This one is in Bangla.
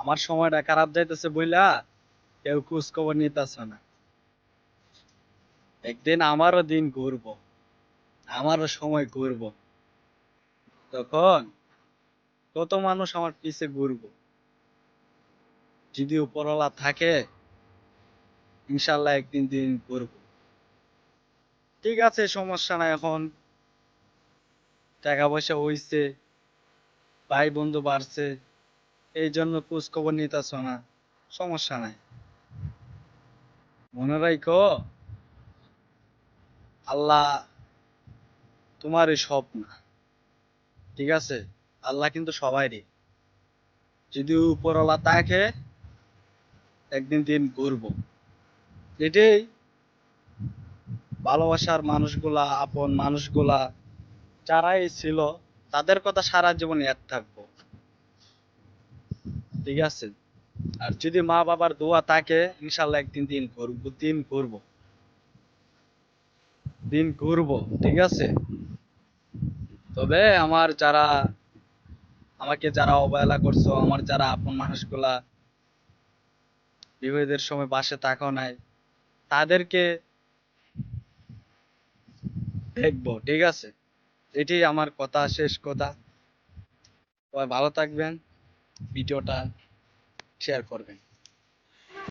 আমার সময়টা খারাপ যাইতেছে বইলা কেউ খোঁজ খবর নিতেছে না। একদিন আমারও দিন ঘুরবো, আমারও সময় ঘুরবো, তখন কত মানুষ আমার পিছে ঘুরবো। যদি উপরওয়ালা থাকে ইনশাল্লাহ একদিন দিন ঘুরবো। ঠিক আছে, সমস্যা নাই। এখন টাকা পয়সা হইছে, ভাই বন্ধু বাড়ছে, এই জন্য খোঁজ খবর নিতেছ না, সমস্যা নাই। মনে রাখো, আল্লাহ তোমারই সব না, ঠিক আছে? আল্লাহ কিন্তু সবাইরই। যদি উপরওয়ালা থাকে একদিন দিন ঘুরবো। এটাই ভালোবাসার মানুষগুলা, আপন মানুষগুলা যারাই ছিল, তাদের কথা সারা জীবন ইয়াদ থাকবো, ঠিক আছে? আর যদি মা বাবার দোয়া থাকে ইনশাল্লাহ একদিন দিন ঘুরবো, দিন ঘুরবো, ঠিক আছে? তবে আমাকে যারা অবহেলা করছো, আমার যারা আপন মানুষগুলা বিপদের সময় পাশে থাকো নাই, তাদেরকে দেখবো, ঠিক আছে? এটাই আমার কথা, শেষ কথা। সবাই ভালো থাকবেন, ভিডিওটা শেয়ার করবেন।